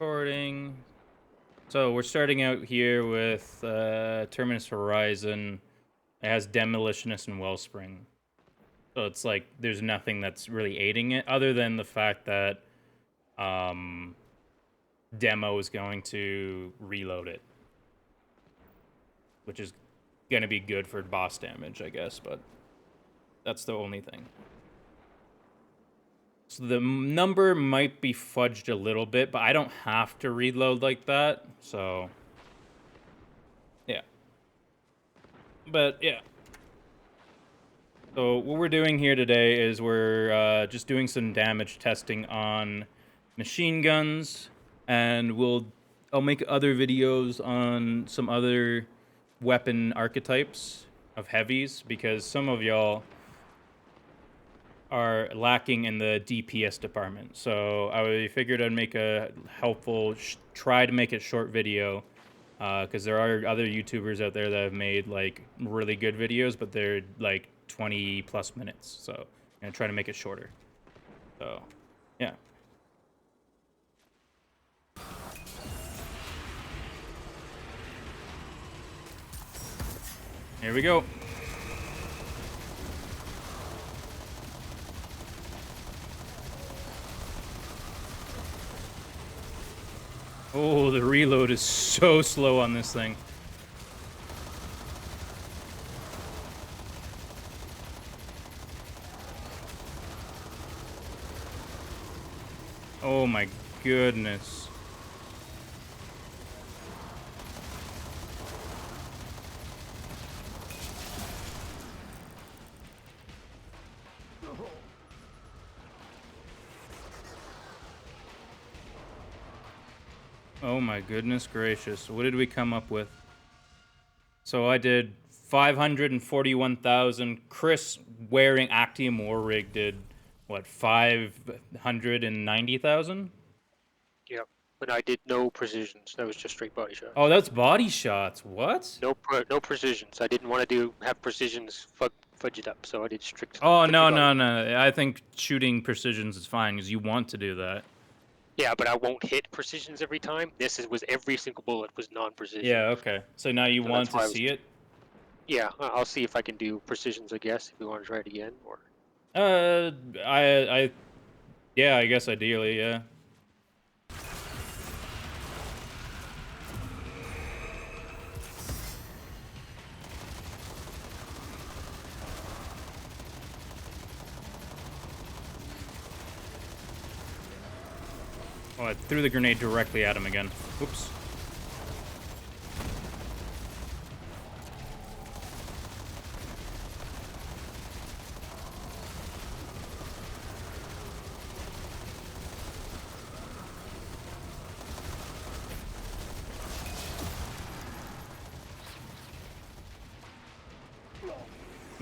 Recording. So we're starting out here with Terminus Horizon. It has Demolitionist and Wellspring. So it's like there's nothing that's really aiding it other than the fact that um, Demo is going to reload it, which is going to be good for boss damage, I guess, but that's the only thing. So the number might be fudged a little bit, but I don't have to reload like that, so yeah. But yeah. So what we're doing here today is we're just doing some damage testing on machine guns, and I'll make other videos on some other weapon archetypes of heavies because some of y'all are lacking in the DPS department. So I figured I'd make a helpful, try to make it short video, because there are other YouTubers out there that have made like really good videos, but they're like 20 plus minutes. So I'm gonna try to make it shorter. So, yeah. Here we go. Oh, the reload is so slow on this thing. Oh my goodness. Oh my goodness gracious. What did we come up with? So I did 541,000. Chris wearing Actium War Rig did what, 590,000? Yep. But I did no precisions. That was just straight body shots. Oh, that's body shots. What? No precisions. I didn't want to have precisions fudge it up, so I did Oh, strictly no, body. no, no. I think shooting precisions is fine because you want to do that. Yeah, but I won't hit precisions every time. Was every single bullet was non-precision. Yeah, okay. So now you So want that's to why I was. see it? Yeah, I'll see if I can do precisions. I guess if we want to try it again, or Uh, I, yeah, I guess ideally, yeah. Oh, I threw the grenade directly at him again. Oops.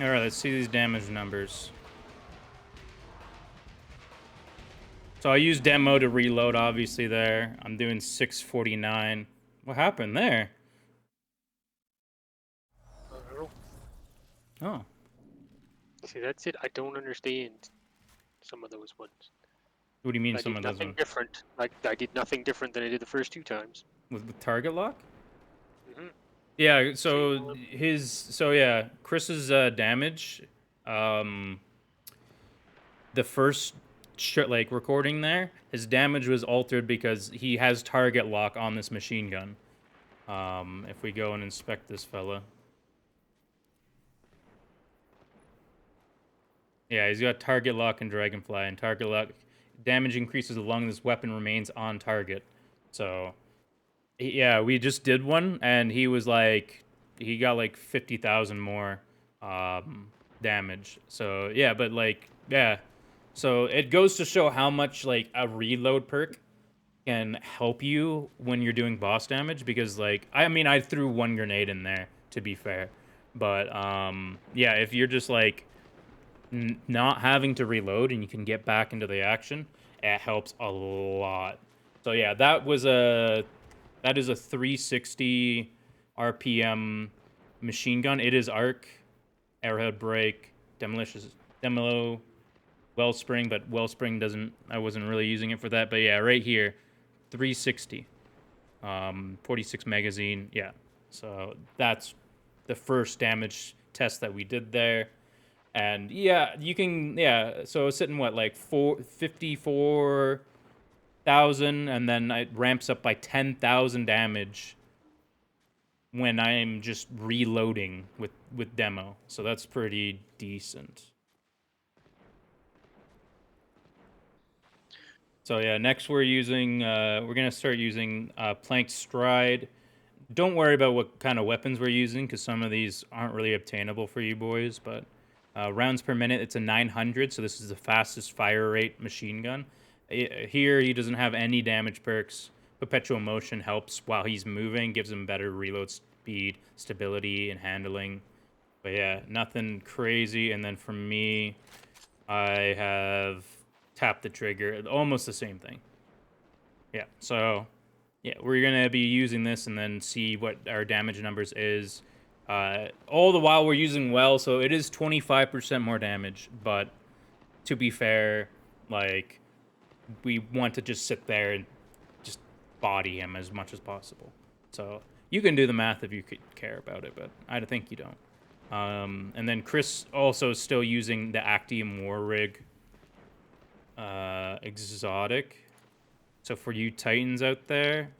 Alright, let's see these damage numbers. So I used demo to reload, obviously, there. I'm doing 649. What happened there? I don't know. Oh. See, that's it. I don't understand some of those ones. What do you mean I some did of those nothing ones? different. I did nothing different than I did the first two times. With target lock? Mm-hmm. Yeah, Same so one. yeah, Chris's damage, um, the first like recording there, his damage was altered because he has target lock on this machine gun. If we go and inspect this fella. Yeah, he's got target lock and dragonfly, and target lock damage increases as long as this weapon remains on target. So, yeah, we just did one, and he got like 50,000 more damage. So yeah, but like yeah, so it goes to show how much like a reload perk can help you when you're doing boss damage. Because like I mean I threw one grenade in there to be fair, but yeah, if you're just like not having to reload and you can get back into the action, it helps a lot. So yeah, that is a 360 RPM machine gun. It is arc, arrowhead break, demolo, wellspring, but wellspring doesn't. I wasn't really using it for that. But yeah, right here, 360. 46 magazine. Yeah. So that's the first damage test that we did there. And yeah, you can, yeah. So it's sitting what, like 54,000, and then it ramps up by 10,000 damage when I'm just reloading with demo. So that's pretty decent. So yeah, next we're gonna start using planked stride. Don't worry about what kind of weapons we're using, because some of these aren't really obtainable for you boys, but rounds per minute, it's a 900, so this is the fastest fire rate machine gun. Here, he doesn't have any damage perks. Perpetual motion helps while he's moving, gives him better reload speed, stability, and handling. But yeah, nothing crazy. And then for me, I have tap the trigger, almost the same thing. Yeah, so yeah, we're gonna be using this and then see what our damage numbers is. All the while we're using well, so it is 25% more damage, but to be fair, like, we want to just sit there and just body him as much as possible. So you can do the math if you could care about it, but I think you don't. And then Chris also is still using the Actium War Rig exotic. So for you Titans out there,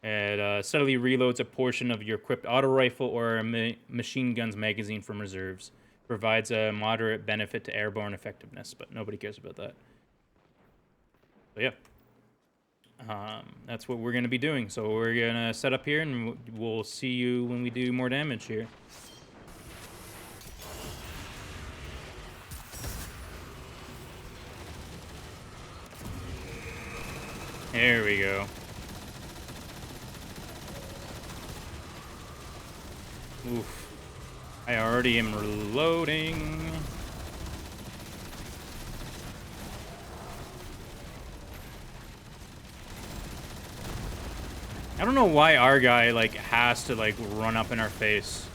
it steadily reloads a portion of your equipped auto rifle or a machine gun's magazine from reserves. Provides a moderate benefit to airborne effectiveness, but nobody cares about that. So yeah, that's what we're going to be doing. So we're going to set up here, and we'll see you when we do more damage here. There we go. Oof. I already am reloading. I don't know why our guy, like, has to, like, run up in our face.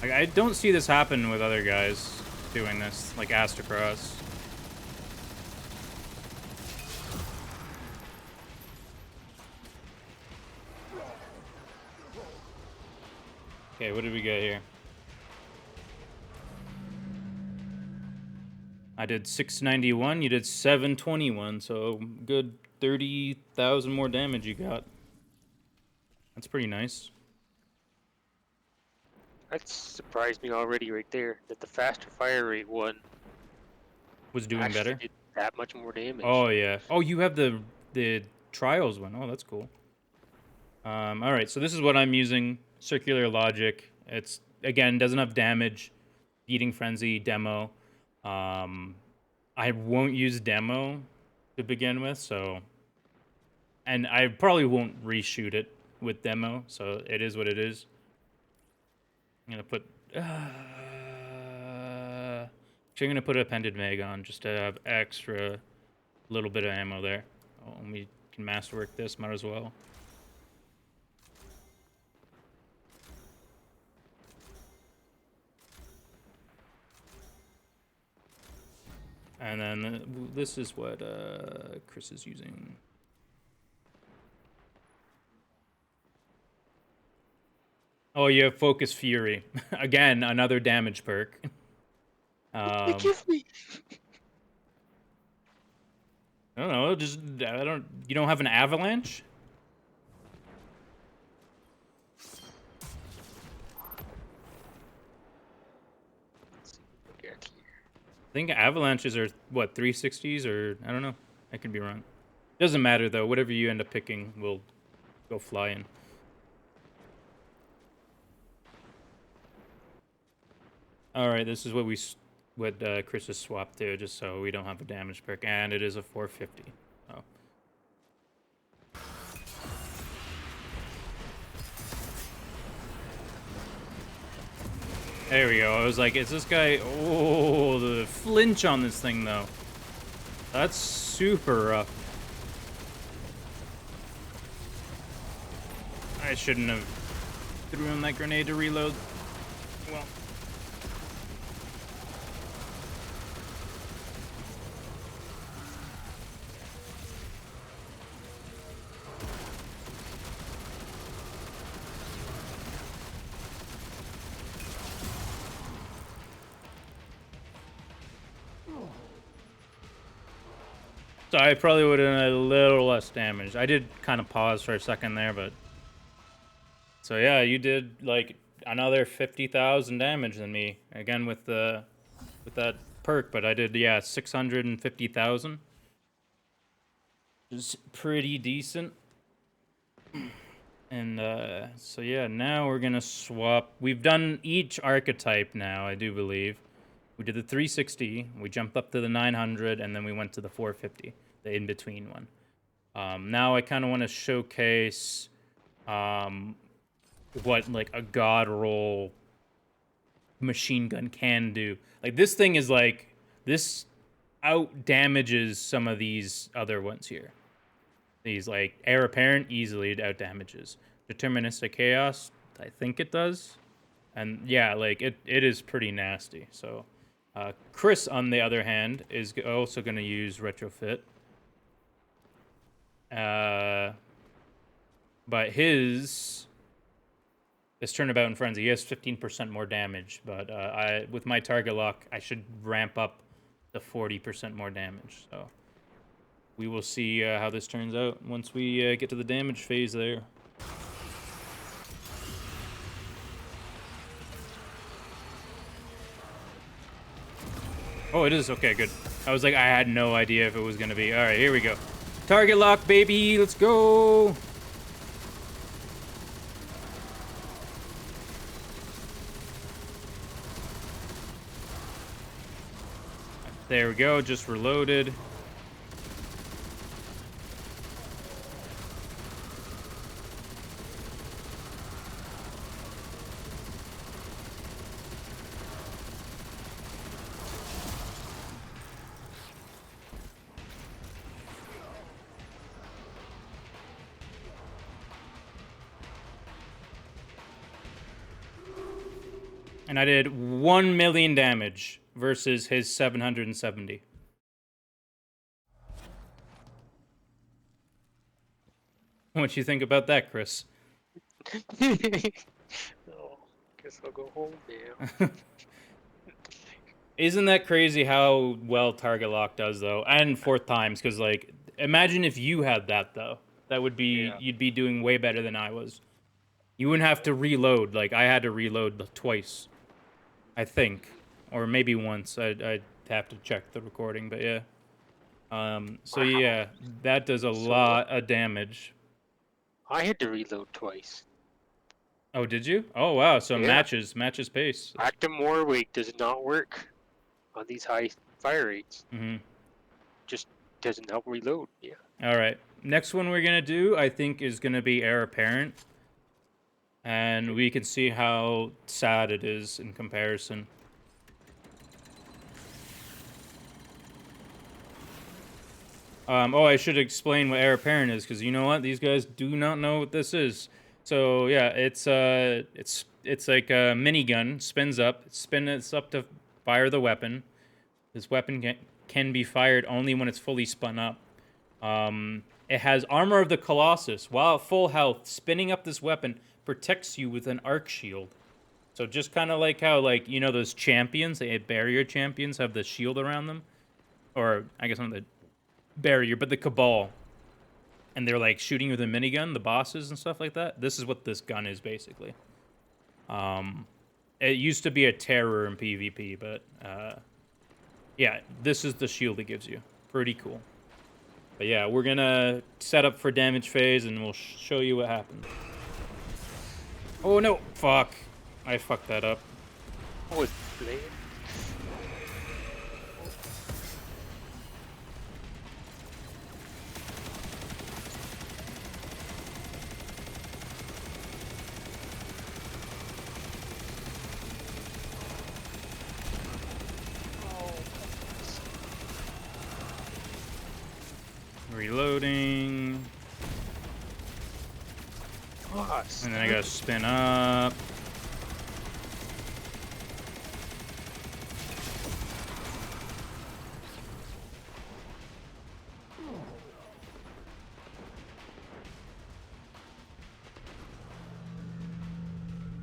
Like, I don't see this happen with other guys doing this, like Astacross. Okay, what did we get here? I did 691, you did 721, so good 30,000 more damage you got. That's pretty nice. That surprised me already right there, that the faster fire rate one Was doing better? did that much more damage. Oh, yeah. Oh, you have the trials one. Oh, that's cool. All right, so this is what I'm using. Circular Logic. It's, again, doesn't have damage. Beating Frenzy, demo. I won't use demo to begin with, so... And I probably won't reshoot it with demo, so it is what it is. I'm gonna put... actually, I'm gonna put a appended mag on just to have extra little bit of ammo there. Oh, and we can masterwork this, might as well. And then this is what Chris is using. Oh, you have Focus Fury. Again, another damage perk. Give me. I don't know, you don't have an Avalanche? I think Avalanches are, what, 360s, or I don't know. I could be wrong. Doesn't matter, though. Whatever you end up picking will go flying. All right, this is what Chris has swapped to, just so we don't have a damage perk, and it is a 450. Oh. There we go. I was like, is this guy... Oh, the flinch on this thing, though. That's super rough. I shouldn't have threw him that grenade to reload. Well... So I probably would have done a little less damage. I did kind of pause for a second there, but... So yeah, you did, like, another 50,000 damage than me. Again, with that perk, but I did, yeah, 650,000. Which is pretty decent. And, so yeah, now we're gonna swap. We've done each archetype now, I do believe. We did the 360, we jumped up to the 900, and then we went to the 450, the in-between one. Now I kind of want to showcase what, like, a god roll machine gun can do. Like, this thing is, like, this out damages some of these other ones here. These, like, Heir Apparent easily out damages. Deterministic Chaos, I think it does. And yeah, like, it is pretty nasty. So Chris, on the other hand, is also going to use Retrofit. But his Turnabout and Frenzy, he has 15% more damage. But with my target lock, I should ramp up to 40% more damage. So we will see how this turns out once we get to the damage phase there. Oh, it is? Okay, good. I was like, I had no idea if it was going to be. All right, here we go. Target lock, baby. Let's go. There we go. Just reloaded. And I did 1 million damage versus his 770. What you think about that, Chris? Oh, guess I'll go home now. Isn't that crazy how well target lock does, though? And 4th times, because, like, imagine if you had that, though. That would be, Yeah. you'd be doing way better than I was. You wouldn't have to reload. Like, I had to reload twice, I think. Or maybe once. I'd have to check the recording, but yeah. So Wow. yeah, that does a lot of damage. I had to reload twice. Oh, did you? Oh, wow. So Yeah. matches pace. Active more weight does not work on these high fire rates. Mm-hmm. Just doesn't help reload. Yeah. All right. Next one we're going to do, I think, is going to be Heir Apparent. And we can see how sad it is in comparison. Oh, I should explain what Heir Apparent is, because you know what? These guys do not know what this is. So yeah, it's like a minigun, spins up, spins up to fire the weapon. This weapon can be fired only when it's fully spun up. It has Armor of the Colossus. While at full health, spinning up this weapon protects you with an arc shield. So just kind of like how, like, you know, those champions, the barrier champions, have the shield around them, or I guess not the barrier, but the Cabal. And they're, like, shooting with a minigun, the bosses and stuff like that. This is what this gun is, basically. It used to be a terror in PvP, but, yeah, this is the shield it gives you. Pretty cool. But, yeah, we're gonna set up for damage phase, and we'll show you what happens. Oh, no! Fuck. I fucked that up. Oh, it's blade. Reloading. Oh, And then I gotta spin up.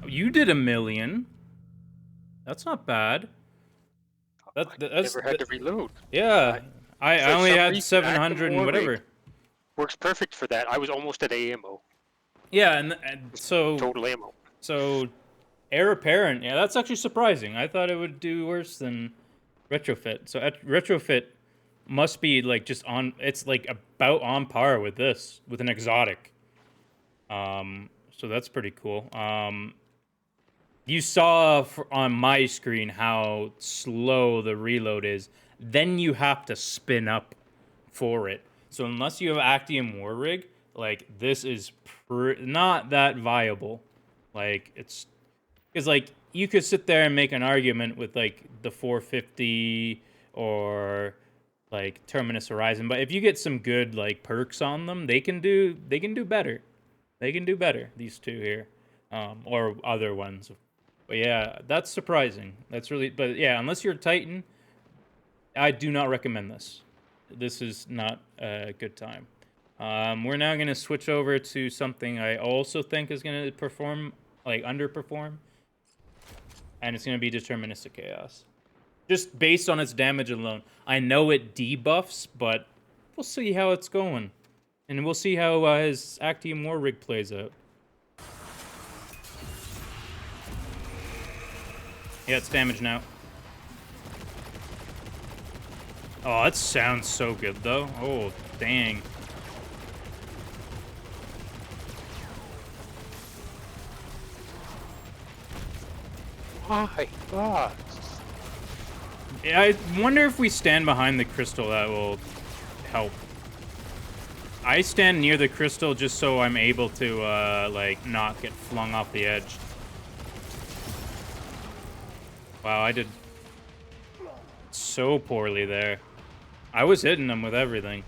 You did 1 million. That's not bad. That's never had to reload. yeah. I For only some had reason, 700 and Active War whatever. works perfect for that. I was almost at AMO. Yeah, and so Total ammo. Heir Apparent, yeah, that's actually surprising. I thought it would do worse than Retrofit. So Retrofit must be like just on. It's like about on par with this, with an exotic. So that's pretty cool. You saw on my screen how slow the reload is. Then you have to spin up for it. So unless you have Actium War Rig, like this is not that viable. Like it's because like you could sit there and make an argument with like the 450 or like Terminus Horizon, but if you get some good like perks on them, they can do better. They can do better. These two here, or other ones. But yeah, that's surprising. That's really. But yeah, unless you're a Titan, I do not recommend this. This is not a good time. We're now going to switch over to something I also think is going to perform, like underperform. And it's going to be Deterministic Chaos. Just based on its damage alone. I know it debuffs, but we'll see how it's going. And we'll see how his Actium War Rig plays out. Yeah, it's damaged now. Oh, that sounds so good, though. Oh, dang. My God. Yeah, I wonder if we stand behind the crystal, that will help. I stand near the crystal just so I'm able to, like, not get flung off the edge. Wow, I did so poorly there. I was hitting them with everything.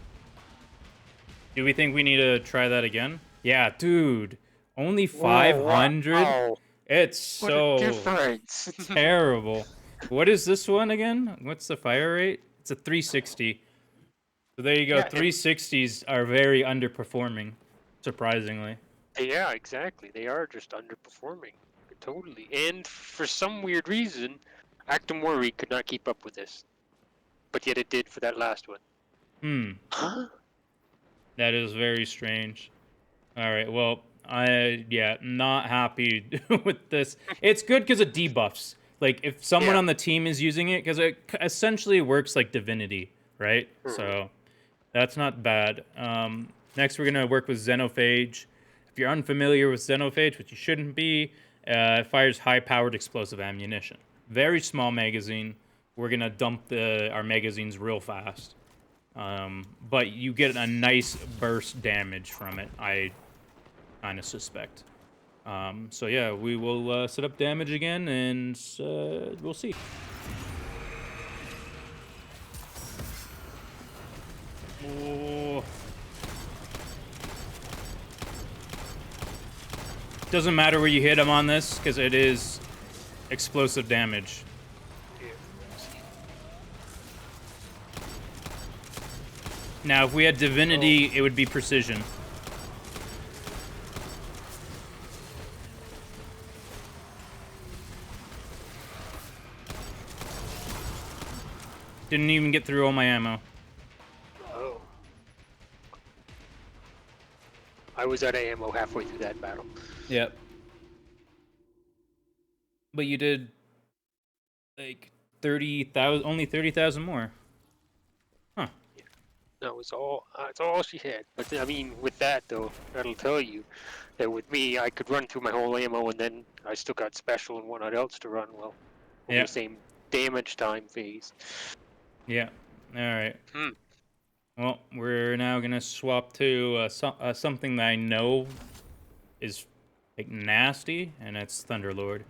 Do we think we need to try that again? Yeah, dude. Only 500? Wow. It's What a so difference. terrible. What is this one again? What's the fire rate? It's a 360. So there you go. Yeah, 360s are very underperforming, surprisingly. Yeah, exactly. They are just underperforming. Totally. And for some weird reason, Actum Worry could not keep up with this. But yet it did for that last one. Huh? That is very strange. All right, well, not happy with this. It's good because it debuffs. Like, if someone Yeah. on the team is using it, because it essentially works like Divinity, right? So, that's not bad. Next, we're going to work with Xenophage. If you're unfamiliar with Xenophage, which you shouldn't be, it fires high-powered explosive ammunition. Very small magazine. We're going to dump our magazines real fast. But you get a nice burst damage from it, I kind of suspect. So yeah, we will set up damage again, and we'll see. Oh. Doesn't matter where you hit him on this, because it is explosive damage. Now, if we had Divinity, it would be precision. Didn't even get through all my ammo. Oh. I was out of ammo halfway through that battle. Yep. But you did like 30,000, only 30,000 more. Huh. That was all. That's all she had. But I mean, with that though, that'll tell you that with me, I could run through my whole ammo, and then I still got special and whatnot else to run well. Over Yeah. the same damage time phase. Yeah. All right. Well, we're now gonna swap to something that I know is like nasty, and it's Thunderlord.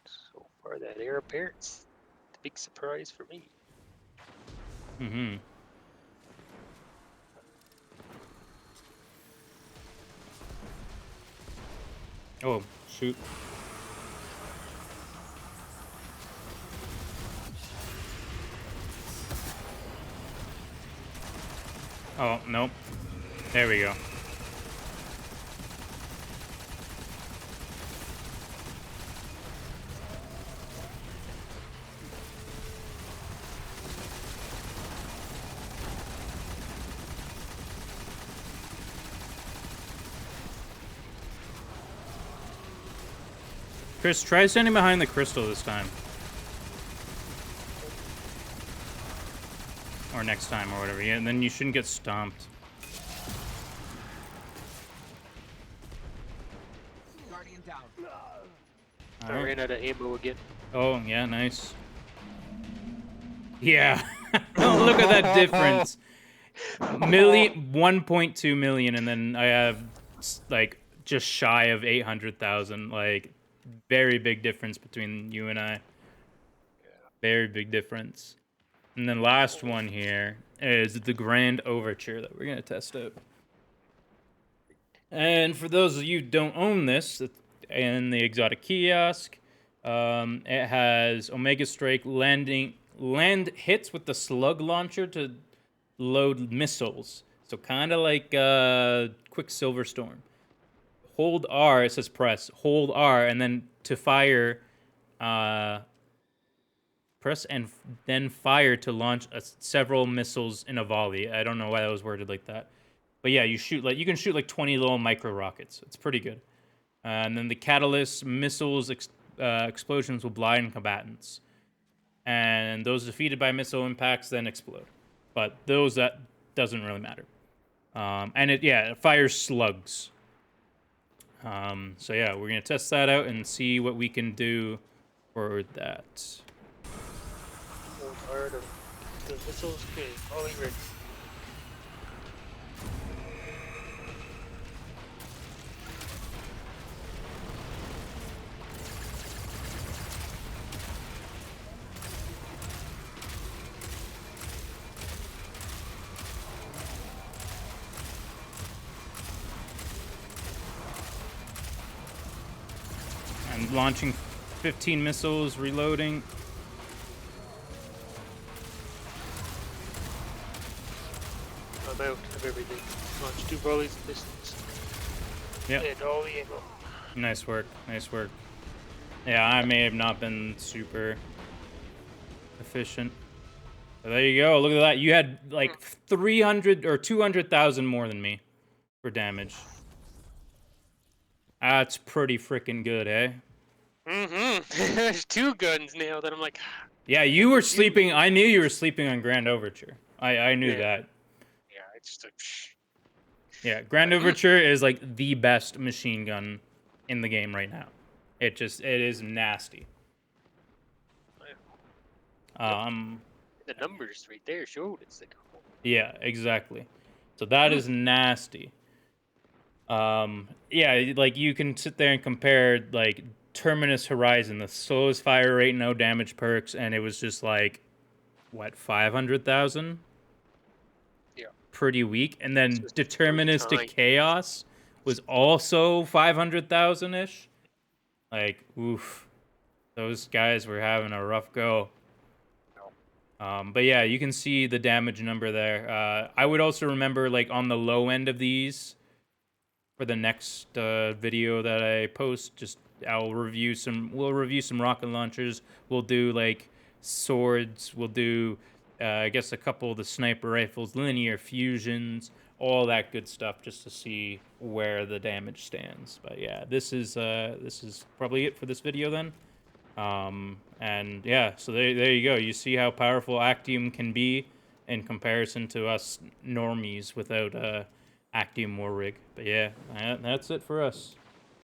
So far, that Heir Apparent's the big surprise for me. Mm-hmm. Oh, shoot. Oh, nope. There we go. Chris, try standing behind the crystal this time. Or next time, or whatever. Yeah, and then you shouldn't get stomped. Guardian down. I ran out of ammo again. Oh, yeah, nice. Yeah. Oh, look at that difference. 1.2 million, and then I have, like, just shy of 800,000. Like, very big difference between you and I. Very big difference. And then last one here is the Grand Overture that we're going to test out. And for those of you who don't own this, in the exotic kiosk, it has Omega Strike land hits with the slug launcher to load missiles. So kind of like Quicksilver Storm. Hold R, it says press. Hold R, and then to fire, press and then fire to launch several missiles in a volley. I don't know why that was worded like that. But yeah, you can shoot like 20 little micro rockets. It's pretty good. And then the catalyst missiles explosions will blind combatants, and those defeated by missile impacts then explode. But those that doesn't really matter. And it fires slugs. So yeah, we're gonna test that out and see what we can do for that. Hold hard on the missiles. Okay, volley ready. I'm launching 15 missiles, reloading. I'm out of everything. Launch 2 volleys of distance. Yep. And all the ammo. Nice work. Nice work. Yeah, I may have not been super efficient. So there you go. Look at that. You had like 300 or 200,000 more than me for damage. That's pretty freaking good, eh? Mm-hmm. There's 2 guns now that I'm like... Yeah, you were sleeping. I knew you were sleeping on Grand Overture. I knew that. Yeah, it's just like... Yeah, Grand Overture is like the best machine gun in the game right now. It is nasty. The numbers right there showed it's like... Yeah, exactly. So that is nasty. Yeah, like you can sit there and compare like Terminus Horizon, the slowest fire rate, no damage perks, and it was just like what, 500,000? Yeah. Pretty weak. And then Deterministic Chaos was also 500,000 ish. Like, oof. Those guys were having a rough go. But yeah, you can see the damage number there. I would also remember, like, on the low end of these, for the next video that I post, we'll review some rocket launchers. We'll do, like, swords. We'll do, I guess, a couple of the sniper rifles, linear fusions, all that good stuff, just to see where the damage stands. But yeah, this is probably it for this video then. And yeah, so there you go. You see how powerful Actium can be in comparison to us normies without Actium War Rig. But yeah, that's it for us.